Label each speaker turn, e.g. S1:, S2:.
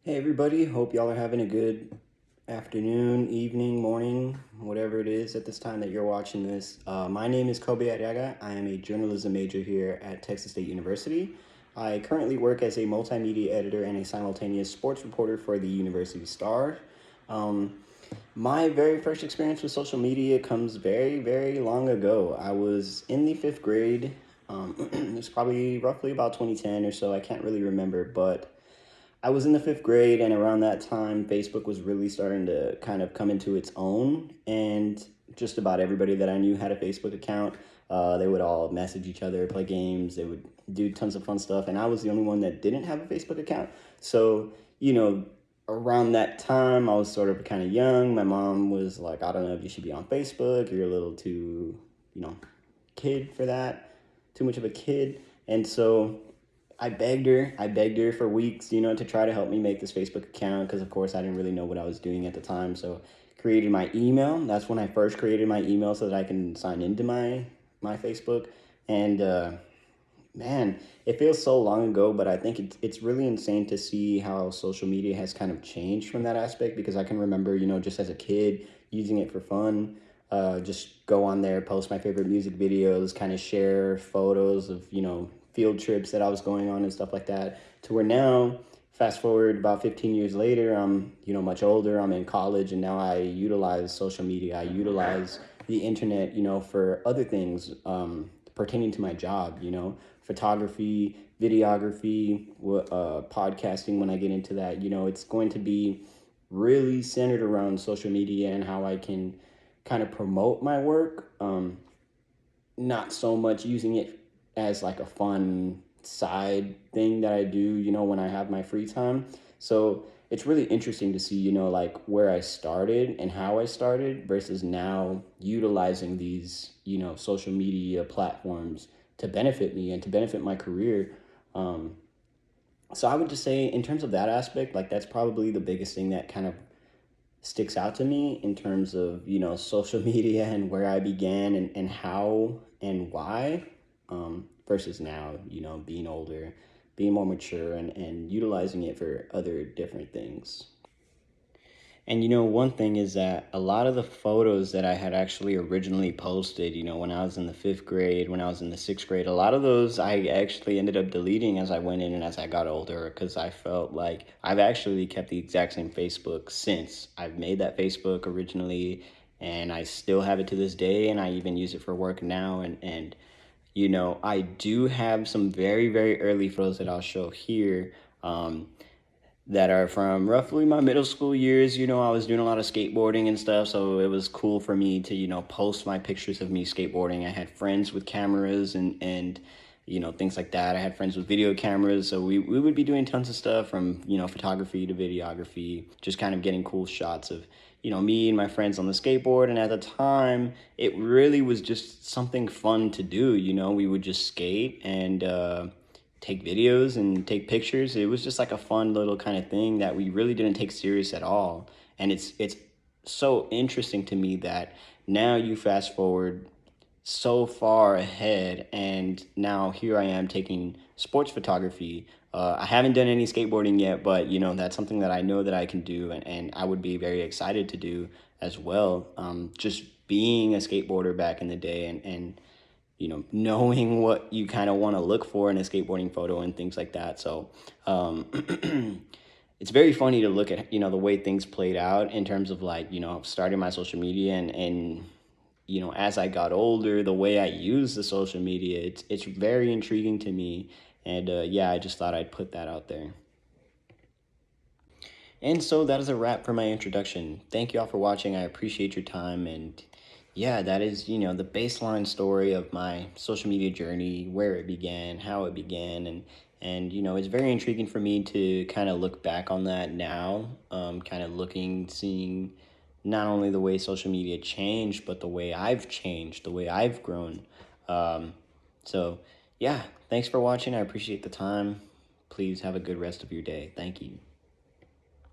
S1: Hey everybody, hope y'all are having a good afternoon, evening, morning, whatever it is at this time that you're watching this. My name is Kobe Arriaga. I am a journalism major here at Texas State University. I currently work as a multimedia editor and a simultaneous sports reporter for the University Star. Um, my very first experience with social media comes very, very long ago. I was in the fifth grade. It's probably roughly about 2010 or so. I can't really remember, but I was in the fifth grade, and around that time, Facebook was really starting to kind of come into its own. And just about everybody that I knew had a Facebook account. They would all message each other, play games, they would do tons of fun stuff. And I was the only one that didn't have a Facebook account. So, you know, around that time, I was sort of kind of young. My mom was like, I don't know if you should be on Facebook. You're a little too, kid for that, too much of a kid. And so I begged her for weeks, to try to help me make this Facebook account because, of course, I didn't really know what I was doing at the time. So, created my email. That's when I first created my email so that I can sign into my Facebook. And man, it feels so long ago, but I think it's really insane to see how social media has kind of changed from that aspect because I can remember, just as a kid using it for fun. Just go on there, post my favorite music videos, kind of share photos of, field trips that I was going on and stuff like that. To where now, fast forward about 15 years later, I'm, much older, I'm in college, and now I utilize social media. I utilize the internet, for other things pertaining to my job, photography, videography, podcasting when I get into that. It's going to be really centered around social media and how I can kind of promote my work, not so much using it as like a fun side thing that I do, when I have my free time. So it's really interesting to see, like where I started and how I started versus now utilizing these, social media platforms to benefit me and to benefit my career. Um, so I would just say, in terms of that aspect, like that's probably the biggest thing that kind of sticks out to me in terms of, social media and where I began and how and why, versus now, being older, being more mature and utilizing it for other different things. And one thing is that a lot of the photos that I had actually originally posted, when I was in the fifth grade, when I was in the sixth grade, a lot of those I actually ended up deleting as I went in and as I got older because I felt like I've actually kept the exact same Facebook since I've made that Facebook originally, and I still have it to this day, and I even use it for work now. And I do have some very, very early photos that I'll show here. That are from roughly my middle school years. I was doing a lot of skateboarding and stuff, so it was cool for me to, post my pictures of me skateboarding. I had friends with cameras and things like that. I had friends with video cameras, so we would be doing tons of stuff from, photography to videography, just kind of getting cool shots of, me and my friends on the skateboard. And at the time, it really was just something fun to do. We would just skate and take videos and take pictures. It was just like a fun little kind of thing that we really didn't take serious at all. And it's so interesting to me that now you fast forward so far ahead, and now here I am taking sports photography. I haven't done any skateboarding yet, but that's something that I know that I can do, and I would be very excited to do as well. Just being a skateboarder back in the day, and knowing what you kind of want to look for in a skateboarding photo and things like that. So it's very funny to look at, the way things played out in terms of like, starting my social media and as I got older, the way I use the social media, it's very intriguing to me. And yeah, I just thought I'd put that out there. And so that is a wrap for my introduction. Thank you all for watching. I appreciate your time. And yeah, that is, the baseline story of my social media journey, where it began, how it began. And it's very intriguing for me to kind of look back on that now, kind of looking, seeing not only the way social media changed, but the way I've changed, the way I've grown. So yeah, thanks for watching. I appreciate the time. Please have a good rest of your day. Thank you.